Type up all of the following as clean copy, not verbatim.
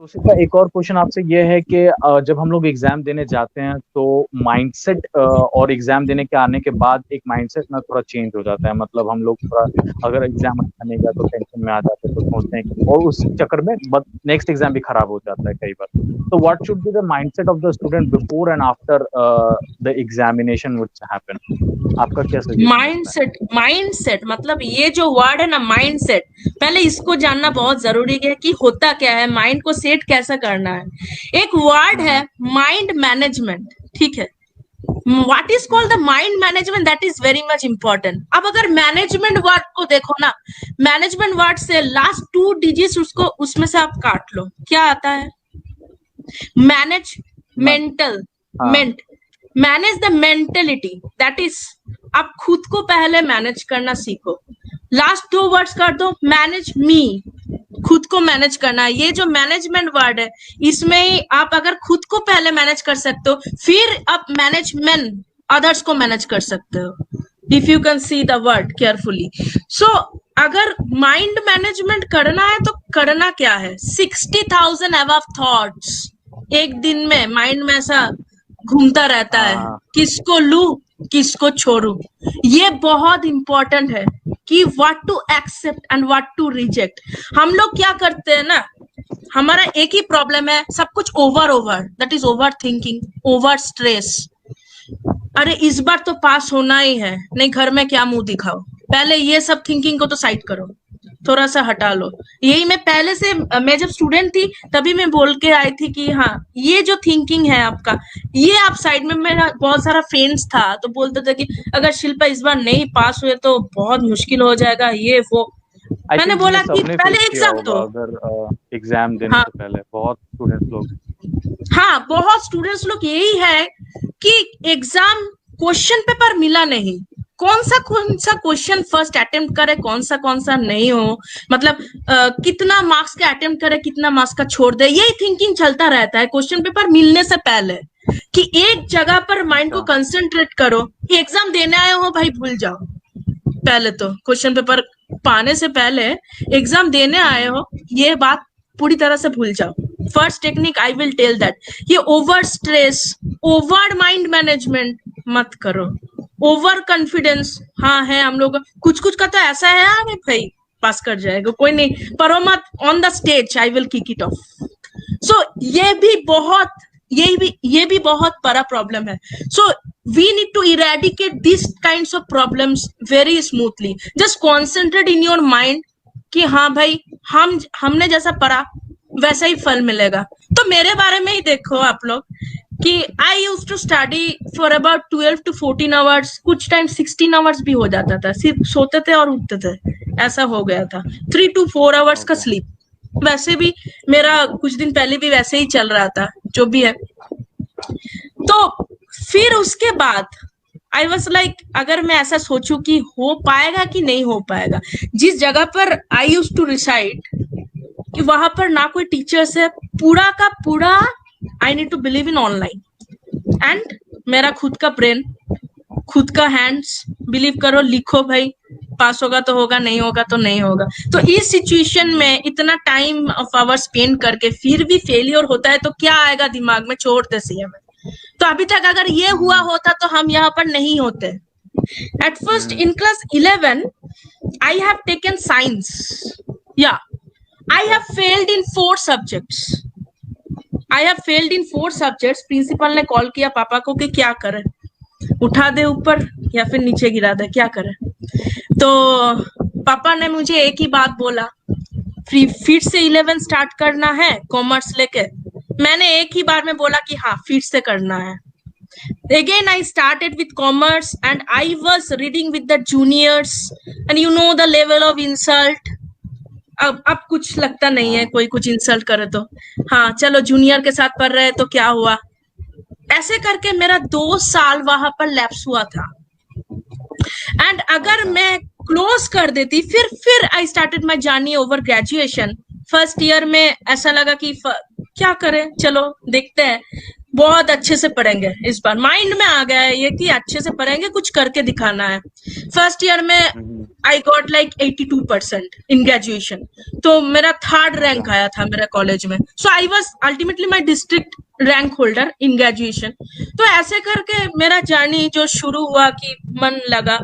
तो सीधा एक और क्वेश्चन आपसे ये है कि जब हम लोग एग्जाम देने जाते हैं तो माइंडसेट और एग्जाम देने के आने के बाद एक माइंडसेट ना थोड़ा चेंज हो जाता है। मतलब हम लोग थोड़ा अगर एग्जाम अच्छा नहीं गया तो टेंशन में आ जाते हैं, तो सोचते हैं कि और उस चक्कर में नेक्स्ट एग्जाम भी खराब हो जाता है कई बार। तो what should be the mindset of the student before and after the examination which happen? आपका क्या सजेशन है इसमें? माइंडसेट, माइंडसेट मतलब ये जो वर्ड है ना माइंडसेट, पहले इसको जानना बहुत जरूरी है कि होता क्या है, माइंड को सेट कैसे करना है। एक वर्ड है हम्म। माइंड मैनेजमेंट, ठीक है। What is called the hmm. Mind management, that is very much important. अब अगर मैनेजमेंट वर्ड को देखो ना, मैनेजमेंट वर्ड से लास्ट 2 डिजिट्स उसको उसमें से आप काट लो, क्या आता है? मैनेज, म- मेंटल, हाँ। मेंट, manage the mentality, that is आप खुद को पहले मैनेज करना सीखो। लास्ट 2 वर्ड्स कर दो, मैनेज मी, खुद को मैनेज करना है। ये जो मैनेजमेंट वर्ड है, इसमें ही आप अगर खुद को पहले मैनेज कर सकते हो, फिर आप मैनेजमेंट अदर्स को मैनेज कर सकते हो, if you can see the word carefully. So अगर माइंड मैनेजमेंट करना है तो करना क्या है, 60,000 अबव थॉट्स एक दिन में माइंड में ऐसा घूमता रहता हाँ। है, हाँ। किसको लू किसको छोड़ू। ये बहुत इंपॉर्टेंट है कि what to accept and what to reject. हम लोग क्या करते हैं ना, हमारा एक ही प्रॉब्लम है, सब कुछ over over, that is over thinking, over stress. अरे इस बार तो पास होना ही है, नहीं घर में क्या मुंह दिखाओ, पहले ये सब थिंकिंग को तो साइड करो, थोड़ा सा हटा लो। यही मैं पहले से, मैं जब स्टूडेंट थी तभी मैं बोल के आई थी कि हाँ ये जो थिंकिंग है आपका, ये आप साइड में। मेरा बहुत सारा फ्रेंड्स था तो बोलते थे कि अगर शिल्पा इस बार नहीं पास हुए तो बहुत मुश्किल हो जाएगा, ये वो। आई मैंने थिंक ये बोला कि सबने फेस पहले किया एग्जाम होगा, दो। अगर एग्जाम देने हाँ, से पहले बहुत स्टूडेंट्स लोग। हाँ बहुत स्टूडेंट्स लोग यही है कि एग्जाम क्वेश्चन पेपर मिला नहीं, कौन सा क्वेश्चन फर्स्ट अटेम्प्ट करे, कौन सा नहीं हो, मतलब कितना मार्क्स का अटेम्प्ट करे, कितना मार्क्स का छोड़ दे, यही थिंकिंग चलता रहता है क्वेश्चन पेपर मिलने से पहले। कि एक जगह पर माइंड को अच्छा। कंसंट्रेट करो, एग्जाम देने आए हो भाई भूल जाओ, पहले तो क्वेश्चन पेपर पाने से पहले एग्जाम देने आए हम्म। हो, ये बात पूरी तरह से भूल जाओ। First technique I will tell that, ये over stress, over mind management मत करो। ओवर कॉन्फिडेंस, हाँ है हम लोग, कुछ कुछ का तो ऐसा है, अरे भाई पास कर जाएगा कोई नहीं, परो मत, on the stage I will kick it off. So ये भी बहुत बड़ा प्रॉब्लम है। So we need to eradicate this kinds of problems very smoothly. Just concentrate in your mind कि हाँ भाई हमने जैसा पढ़ा वैसा ही फल मिलेगा। तो मेरे बारे में ही देखो आप लोग कि I use to study for about 12 to 14 hours, कुछ टाइम 16 आवर्स भी हो जाता था, सिर्फ सोते थे और उठते थे, ऐसा हो गया था। 3 to 4 आवर्स का ओके। स्लीप, वैसे भी मेरा कुछ दिन पहले भी वैसे ही चल रहा था, जो भी है। तो फिर उसके बाद आई वॉज लाइक, अगर मैं ऐसा सोचूं कि हो पाएगा कि नहीं हो पाएगा, जिस जगह पर आई यूज टू रिसाइड कि वहां पर ना कोई टीचर्स है, पूरा का पूरा I need to believe in online and मेरा खुद का ब्रेन, खुद का हैंड्स, बिलीव करो, लिखो भाई, पास होगा तो होगा, नहीं होगा तो नहीं होगा। तो इस सिचुएशन में इतना टाइम ऑफ आवर स्पेंड करके फिर भी फेलियर होता है तो क्या आएगा दिमाग में, छोड़ दे सीएम। तो अभी तक अगर ये हुआ हम्म। होता तो हम यहाँ पर नहीं होते। At first hmm. In class 11 I have taken science, या आई अच्छा। Have failed in 4 subjects. I have failed in 4 subjects. Principal ने कॉल किया पापा को कि क्या करें, उठा दे ऊपर या फिर नीचे गिरा दे, क्या करें। तो पापा ने मुझे एक ही बात बोला, फिर से 11 स्टार्ट करना है कॉमर्स लेके। मैंने एक ही बार में बोला कि हाँ फिर से करना है। Again I started with commerce and I was reading with the juniors and you know the level of insult। अब कुछ लगता नहीं है, हाँ। कोई कुछ इंसल्ट करे तो हाँ चलो जूनियर के साथ पढ़ रहे तो क्या हुआ। ऐसे करके मेरा 2 साल वहां पर लैप्स हुआ था। एंड अगर अच्छा। मैं क्लोज कर देती, फिर I started my journey over graduation. First year में ऐसा लगा कि क्या करें, चलो देखते हैं। बहुत अच्छे से पढ़ेंगे, इस बार माइंड में आ गया है ये कि अच्छे से पढ़ेंगे, कुछ करके दिखाना है। फर्स्ट ईयर में I got like 82% in graduation, तो मेरा थर्ड रैंक आया था मेरा कॉलेज में। So I was ultimately my district rank holder in graduation. तो ऐसे करके मेरा जर्नी जो शुरू हुआ कि मन लगा,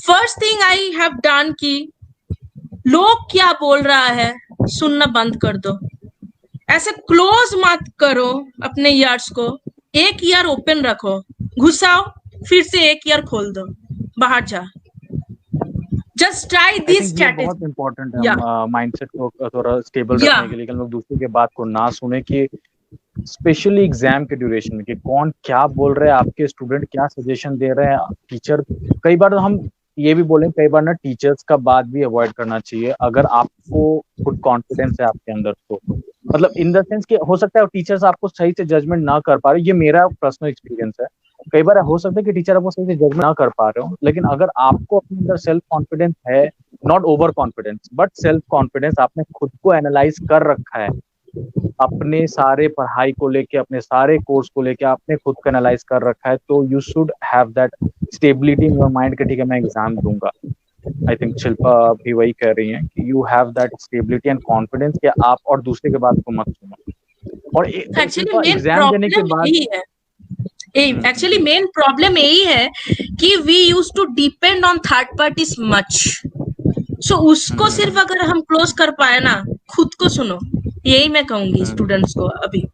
first thing I have done कि लोग क्या बोल रहा है सुनना बंद कर दो, ऐसे क्लोज मत करो अपने ईयर्स को, एक ईयर ओपन रखो, घुसाओ, फिर से एक ईयर खोल दो, बाहर जा, just try I this think ये स्ट्रैटेजी। बहुत इम्पोर्टेंट है या माइंडसेट को थोड़ा स्टेबल या रखने के लिए कि हम लोग दूसरे के बात को ना सुने, कि स्पेशली एग्जाम के ड्यूरेशन में कि कौन क्या बोल रहे हैं, आपके स्टूडेंट क्या सजेशन दे रहे हैं, टीचर। कई बार हम ये भी बोलें, कई बार ना टीचर्स का बात भी अवॉइड करना चाहिए अगर आपको खुद कॉन्फिडेंस है आपके अंदर तो। मतलब इन द सेंस कि हो सकता है टीचर्स आपको सही से जजमेंट ना कर पा रहे, ये मेरा पर्सनल एक्सपीरियंस है। कई बार हो सकता है कि टीचर आपको सही से जजमेंट ना कर पा रहे हो, लेकिन अगर आपको अपने अंदर सेल्फ कॉन्फिडेंस है, not over confidence but self confidence, आपने खुद को एनालाइज कर रखा है, अपने सारे पढ़ाई को लेके, अपने सारे कोर्स को लेके आपने खुद को एनालाइज कर रखा है, तो you should have that stability in your mind कि ठीक है मैं एग्जाम दूंगा। आई थिंक शिल्पा भी वही कह रही हैं कि you have that stability and confidence कि आप और दूसरे के बात को मत सुनो। और एक्चुअली शिल्पा मेन एग्जाम देने के प्रॉब्लम बाद यही है, एक्चुअली मेन प्रॉब्लम यही है कि we use to depend on third parties much. So उसको सिर्फ अगर हम क्लोज कर पाए ना, खुद को सुनो, यही मैं कहूंगी स्टूडेंट्स को अभी।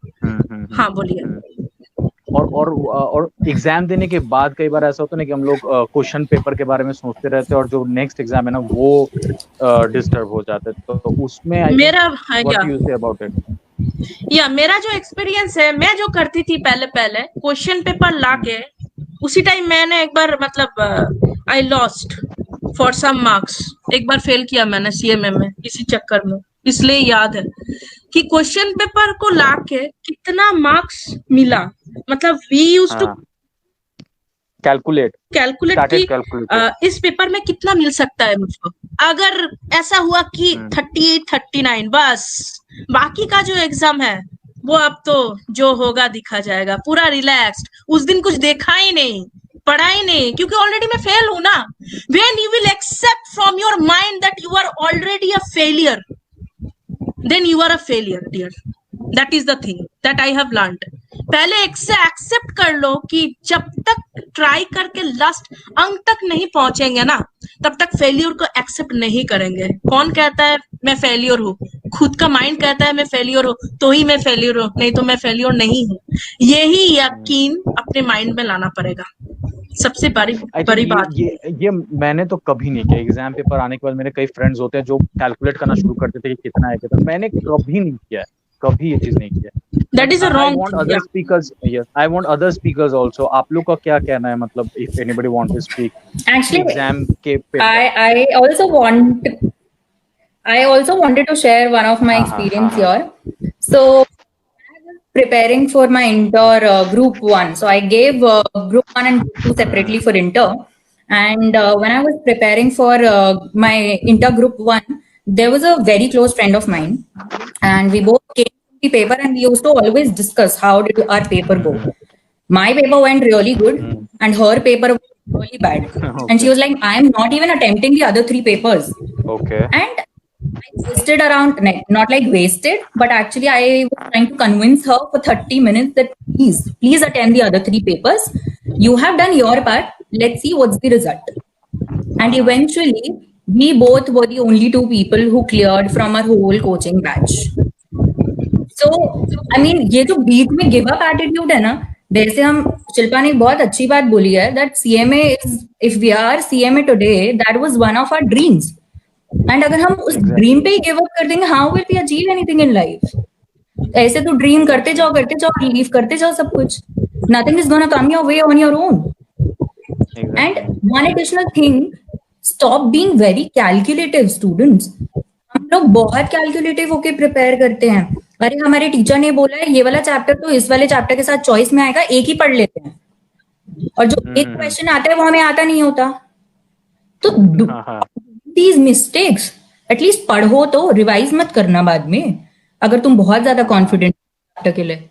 हाँ बोलिए। और एग्जाम देने के बाद कई बार ऐसा होता है ना कि हम लोग क्वेश्चन पेपर के बारे में सोचते रहते हैं और जो नेक्स्ट एग्जाम है ना वो डिस्टर्ब हो जाता है, तो उसमें आई थिंक मेरा what you say about it. या मेरा जो एक्सपीरियंस है, मैं जो करती थी पहले पहले क्वेश्चन पेपर लाके, उसी टाइम मैंने एक बार मतलब I lost for some marks, एक बार फेल किया मैंने सीएमए में इसी चक्कर में। इसलिए याद है कि क्वेश्चन पेपर को लाके कितना मार्क्स मिला, मतलब वी यूज टू कैलकुलेट कि इस पेपर में कितना मिल सकता है मुझको। अगर ऐसा हुआ कि 38 39, बस बाकी का जो एग्जाम है वो अब तो जो होगा दिखा जाएगा, पूरा रिलैक्स्ड। उस दिन कुछ देखा ही नहीं, पढ़ा ही नहीं, क्योंकि ऑलरेडी मैं फेल हूं ना। When you will accept from your mind that you are already a failure, then you are a failure dear, that is the thing that I have learned। पहले एक्सेप्ट कर लो कि जब तक ट्राई करके last अंक तक नहीं पहुंचेंगे ना, तब तक फेलियर को एक्सेप्ट नहीं करेंगे। कौन कहता है मैं फेलियर हूँ? खुद का माइंड कहता है मैं फेलियर हूँ तो ही मैं फेलियर हूँ, नहीं तो मैं फेलियर नहीं हूँ। यही यकीन अपने माइंड में लाना पड़ेगा, सबसे बड़ी बात। ये मैंने तो कभी नहीं किया। एग्जाम पेपर आने के बाद मेरे कई फ्रेंड्स होते हैं जो कैलकुलेट करना शुरू कर देते हैं कि कितना है कितना, मैंने कभी नहीं किया, कभी ये चीज नहीं किया। That is a wrong. I want other speakers, yes, I want other speakers also। आप लोग का क्या कहना है, मतलब if anybody want to speak? Actually, exam के paper I also wanted to share one of my experience here. So preparing for my inter group 1, so I gave group 1 and group 2 separately for inter, and when I was preparing for my inter group 1, there was a very close friend of mine, and we both came to the paper and we used to always discuss how did our paper go. My paper went really good and her paper was really bad. Okay. And she was like, I am not even attempting the other 3 papers. Okay. And I wasted around, not like wasted, but actually I was trying to convince her for 30 minutes that please attempt the other 3 papers. You have done your part. Let's see what's the result. And eventually, we both were the only 2 people who cleared from our whole coaching batch. So, I mean, ये जो बीच में give up attitude है ना, जैसे हम शिल्पा ने बहुत अच्छी बात बोली है that CMA is, if we are CMA today, that was one of our dreams. And अगर हम उस ड्रीम पे ही गिव अप कर देंगे, how will we achieve anything in life? ऐसे तो ड्रीम करते जाओ लीव करते जाओ सब कुछ, nothing is gonna come your way on your own. And one additional thing, stop being very calculative students. हम लोग बहुत कैलकुलेटिव होके प्रिपेयर करते हैं। अरे हमारे टीचर ने बोला है ये वाला चैप्टर तो इस वाले चैप्टर के साथ चॉइस में आएगा, एक ही पढ़ लेते हैं, और जो एक क्वेश्चन आता है वो हमें आता नहीं होता। तो these mistakes, एटलीस्ट पढ़ो तो, रिवाइज मत करना बाद में। अगर तुम बहुत ज्यादा कॉन्फिडेंट के लिए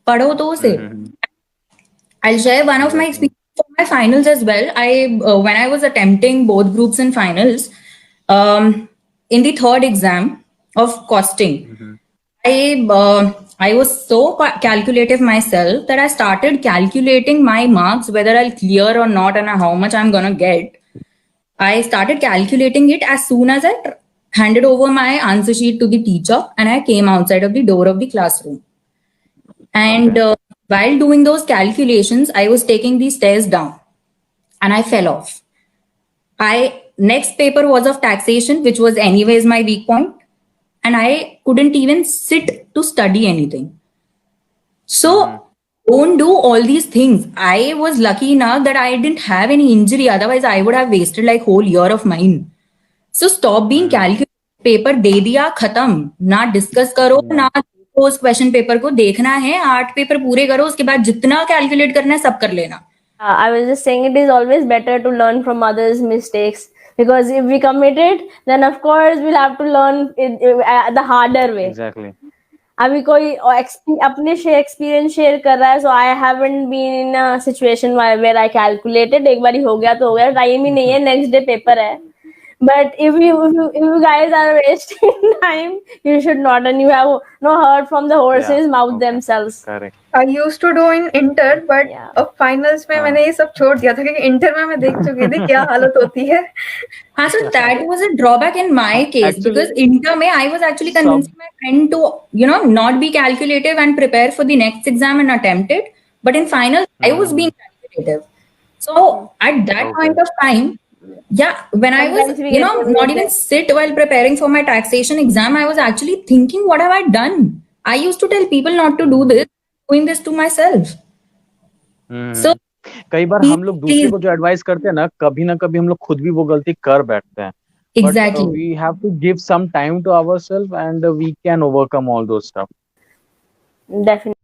पढ़ो तो उसे, I'll share one of my experience for my finals as well. When I was attempting both groups in finals, in the third exam of costing, I was so calculative myself that I started calculating my marks, whether I'll clear or not, and how much I'm gonna get. I started calculating it as soon as I handed over my answer sheet to the teacher, and I came outside of the door of the classroom. And while doing those calculations, I was taking the stairs down, and I fell off. Next paper was of taxation, which was anyways my weak point, and I couldn't even sit to study anything. So don't do all these things. I was lucky enough that I didn't have any injury. Otherwise, I would have wasted like whole year of mine. So stop being calculated. Paper दे दिया, खत्म. ना discuss करो, ना उस question paper को देखना है. 8 पेपर पूरे करो, उसके बाद जितना कैलकुलेट करना है सब कर लेना. I was just saying it is always better to learn from others' mistakes, because if we commit it, then of course we'll have to learn it the harder way. Exactly. अभी कोई अपने experience share कर रहा है, so I haven't been in a situation where I calculated. एक बारी हो गया तो हो गया, टाइम ही नहीं है, नेक्स्ट डे पेपर है. But if you guys are wasting time, you should not, and you have no heard from the horses mouth themselves. Correct. I used to do in inter, but अब finals में मैंने ये सब छोड़ दिया था, क्योंकि इंटर में मैं देख चुकी थी क्या हालत होती है. हाँ, so that was a drawback in my case, because inter में I was actually convincing my friend to not be calculative and prepare for the next exam and attempt it. But in finals, I was being calculative. So at that point of time, when I was not even sit while preparing for my taxation exam, I was actually thinking, what have I done? I used to tell people not to do this, doing this to myself. So कई बार हम लोग दूसरे को जो advice करते हैं ना कभी हम लोग खुद भी वो गलती कर बैठते हैं. Exactly. But we have to give some time to ourselves, and we can overcome all those stuff. Definitely.